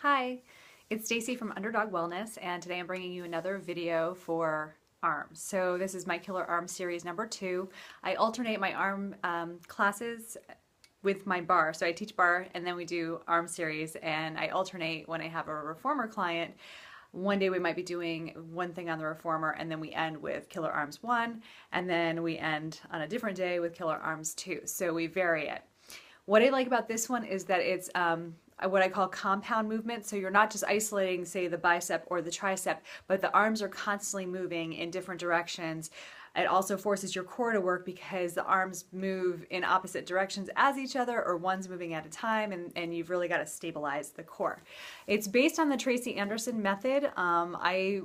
Hi, it's Stacy from Underdog Wellness, and today I'm bringing you another video for arms. So this is my Killer Arm series number 2. I alternate my arm classes with my barre. So I teach barre and then we do arm series, and I alternate when I have a reformer client. One day we might be doing one thing on the reformer, and then we end with Killer Arms 1, and then we end on a different day with Killer Arms 2. So we vary it. What I like about this one is that it's what I call compound movement. So you're not just isolating, say, the bicep or the tricep, but the arms are constantly moving in different directions. It also forces your core to work because the arms move in opposite directions as each other, or one's moving at a time, and you've really got to stabilize the core. It's based on the Tracy Anderson Method. I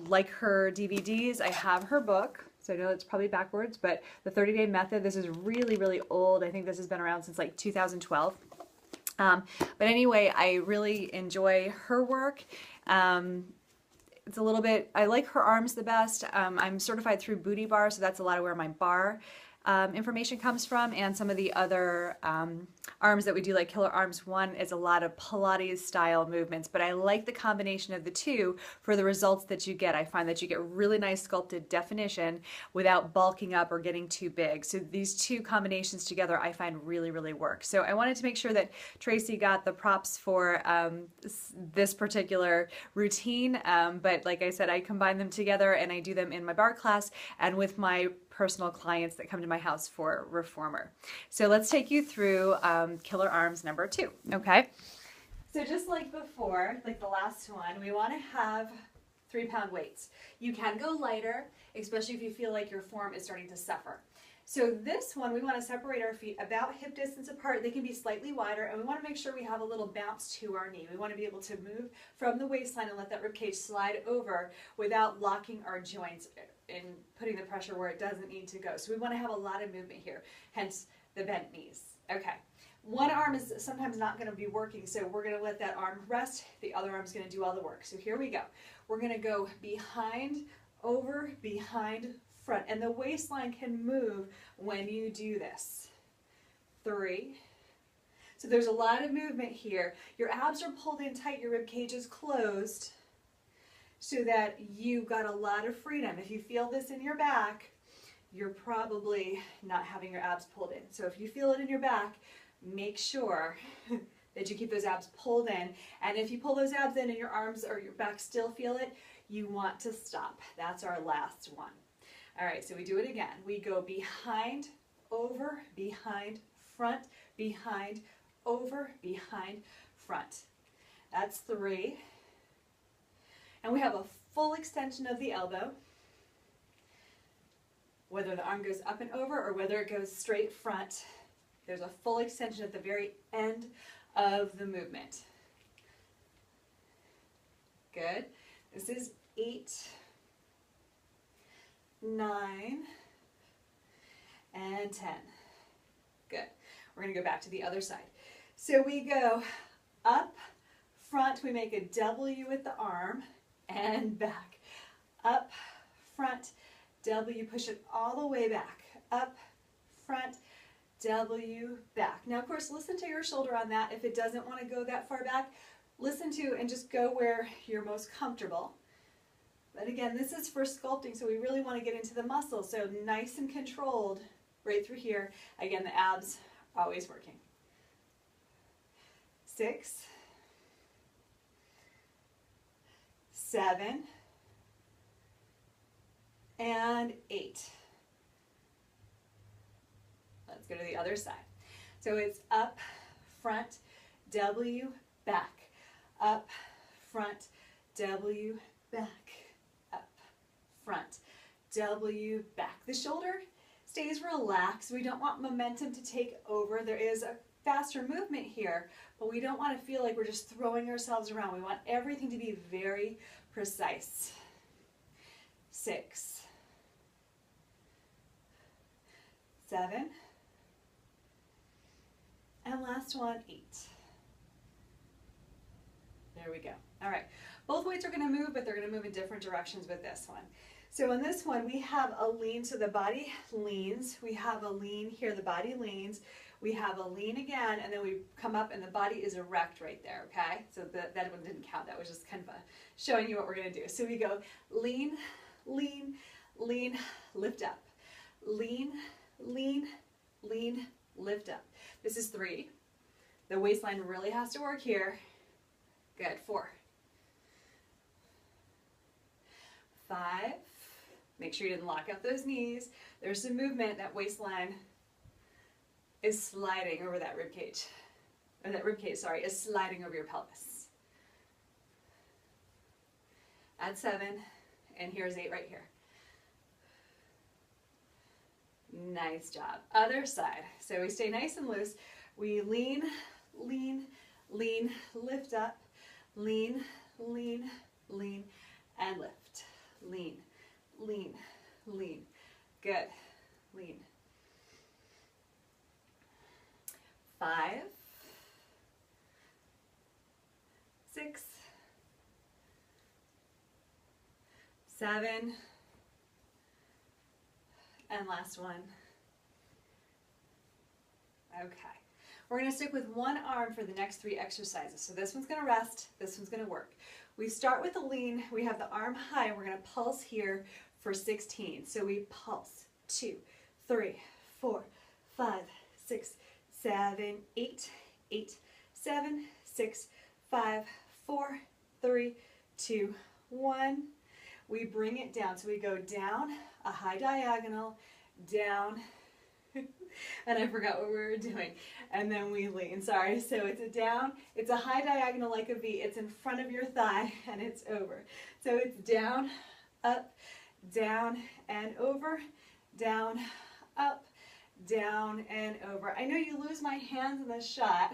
like her DVDs. I have her book. So I know it's probably backwards, but the 30-day method, this is really, really old. I think this has been around since like 2012. But anyway, I really enjoy her work. It's a little bit, I like her arms the best. I'm certified through Booty Barre, so that's a lot of where my barre information comes from, and some of the other arms that we do, like Killer Arms 1, is a lot of Pilates style movements, but I like the combination of the two for the results that you get. I find that you get really nice sculpted definition without bulking up or getting too big. So these two combinations together I find really, really work. So I wanted to make sure that Tracy got the props for this particular routine, but like I said, I combine them together and I do them in my barre class and with my personal clients that come to my house for reformer. So let's take you through Killer Arms number 2, okay? So just like before, like the last one, we want to have 3-pound weights. You can go lighter, especially if you feel like your form is starting to suffer. So this one, we want to separate our feet about hip distance apart. They can be slightly wider, and we want to make sure we have a little bounce to our knee. We want to be able to move from the waistline and let that ribcage slide over without locking our joints and putting the pressure where it doesn't need to go. So we want to have a lot of movement here, hence the bent knees. Okay, one arm is sometimes not going to be working, so we're going to let that arm rest. The other arm is going to do all the work. So here we go. We're going to go behind, over, behind, front, and the waistline can move when you do this. 3. So there's a lot of movement here. Your abs are pulled in tight, your rib cage is closed, so that you've got a lot of freedom. If you feel this in your back, you're probably not having your abs pulled in. So if you feel it in your back, make sure that you keep those abs pulled in. And if you pull those abs in and your arms or your back still feel it, you want to stop. That's our last one. All right, so we do it again. We go behind, over, behind, front, behind, over, behind, front. That's 3. And we have a full extension of the elbow, whether the arm goes up and over or whether it goes straight front. There's a full extension at the very end of the movement. Good. This is 8, 9, and 10. Good. We're going to go back to the other side. So we go up, front, we make a W with the arm, and back. Up, front, W, push it all the way back. Up, front, W, back. Now, of course, listen to your shoulder on that. If it doesn't want to go that far back, listen to and just go where you're most comfortable. But again, this is for sculpting, so we really want to get into the muscles. So nice and controlled right through here. Again, the abs always working. 6, 7, and 8. Let's go to the other side. So it's up, front, W, back. Up, front, W, back. Up, front, W, back. The shoulder stays relaxed. We don't want momentum to take over. There is a faster movement here, but we don't want to feel like we're just throwing ourselves around. We want everything to be very precise. 6, 7, and last one, 8. There we go. All right. Both weights are going to move, but they're going to move in different directions with this one. So in this one, we have a lean, so the body leans. We have a lean here, the body leans. We have a lean again, and then we come up and the body is erect right there, okay? So that one didn't count. That was just kind of showing you what we're going to do. So we go lean, lean, lean, lift up. Lean, lean, lean, lift up. This is 3. The waistline really has to work here. Good. 4. 5. Make sure you didn't lock out those knees. There's some movement. That waistline is sliding over that rib cage. Or that rib cage, sorry, is sliding over your pelvis. Add 7, and here's 8 right here. Nice job. Other side. So we stay nice and loose. We lean, lean, lean, lift up, lean, lean, lean, and lift. Lean, lean, lean. Good. Lean. 5, 6, 7, and last one. Okay. We're going to stick with one arm for the next 3 exercises. So this one's going to rest, this one's going to work. We start with the lean, we have the arm high, and we're going to pulse here for 16. So we pulse 2, 3, 4, 5, 6, 7, 8, 8, 7, 6, 5, 4, 3, 2, 1. We bring it down. So we go down, a high diagonal, down, and I forgot what we were doing. And then we lean, sorry. So it's a down, it's a high diagonal like a V. It's in front of your thigh and it's over. So it's down, up, down, and over, down, up, down, and over. I know you lose my hands in this shot,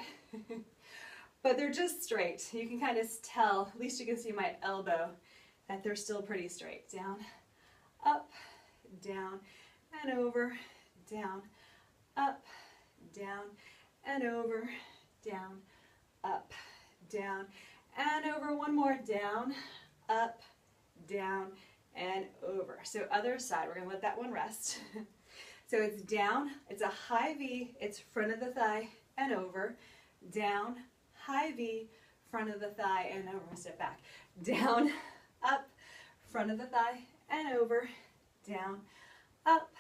but they're just straight. You can kind of tell, at least you can see my elbow, that they're still pretty straight. Down, up, down, and over, down, up, down, and over, down, up, down, and over. One more. Down, up, down, and over. So other side, we're going to let that one rest. So it's down, it's a high V, it's front of the thigh and over, down, high V, front of the thigh and over. Step back. Down, up, front of the thigh and over, down, up,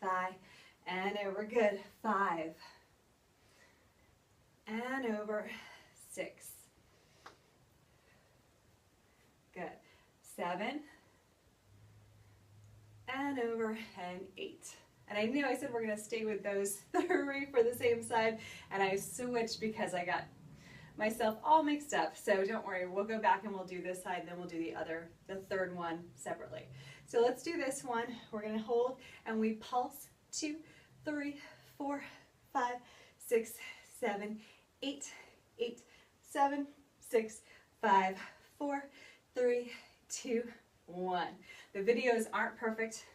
thigh, and over. Good. 5, and over. 6, good. 7, and over, and 8. And I knew I said we're going to stay with those 3 for the same side, and I switched because I got myself all mixed up. So don't worry, we'll go back and we'll do this side, then we'll do the third one separately. So let's do this one. We're going to hold, and we pulse 2, 3, 4, 5, 6, 7, 8, 8, 7, 6, 5, 4, 3, 2, 1. The videos aren't perfect.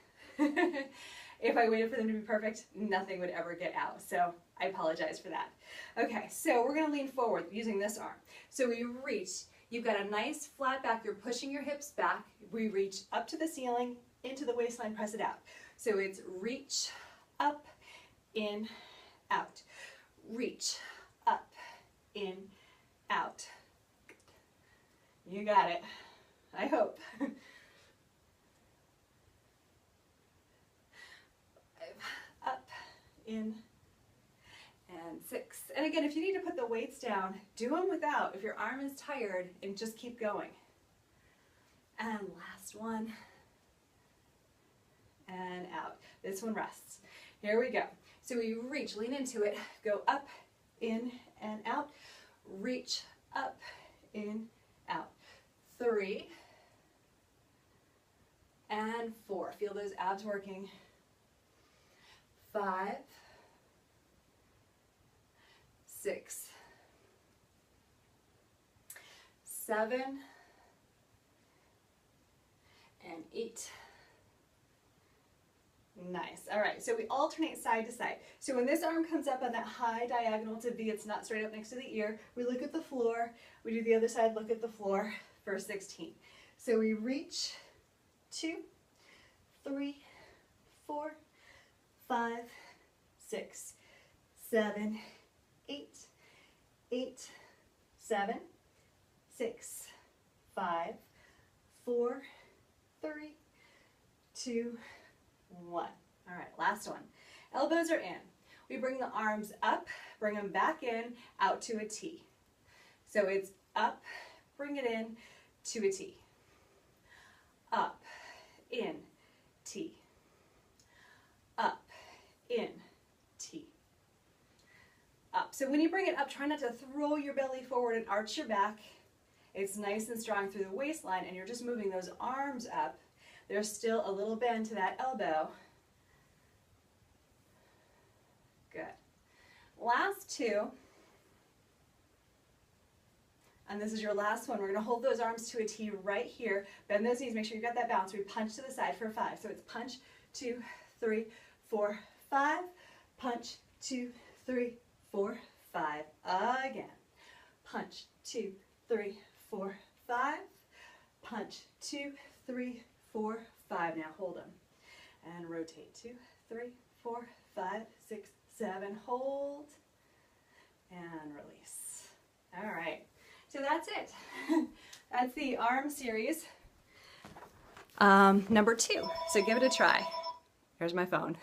If I waited for them to be perfect, nothing would ever get out. So I apologize for that. Okay, so we're going to lean forward using this arm. So we reach. You've got a nice flat back. You're pushing your hips back. We reach up to the ceiling, into the waistline, press it out. So it's reach, up, in, out. Reach, up, in, out. You got it. I hope. 5, up, in, and 6. And again, if you need to put the weights down, do them without. If your arm is tired, and just keep going. And last one. And out. This one rests. Here we go. So we reach, lean into it, go up, in, and out. Reach, up, in, out. 3, and 4. Feel those abs working. 5, 6, 7, and 8. Nice. All right, so we alternate side to side. So when this arm comes up on that high diagonal to V, it's not straight up next to the ear, we look at the floor. We do the other side, look at the floor for 16. So we reach 2, 3, 4, 5, 6, 7, 8, 8, 7, 6, 5, 4, 3, 2, 1. All right, last one. Elbows are in. We bring the arms up, bring them back in, out to a T. So it's up, bring it in, to a T. Up, in, T. Up, in, T. Up. So when you bring it up, try not to throw your belly forward and arch your back. It's nice and strong through the waistline, and you're just moving those arms up. There's still a little bend to that elbow. Good. Last two. And this is your last one. We're going to hold those arms to a T right here. Bend those knees. Make sure you've got that balance. We punch to the side for 5. So it's punch, 2, 3, 4, 5. Punch, 2, 3, 4, 5. Again. Punch, 2, 3, 4, 5. Punch, 2, 3, 4, 5. Now hold them. And rotate. 2, 3, 4, 5, 6, 7. Hold. And release. All right. So that's it. That's the arm series number 2. So give it a try. Here's my phone.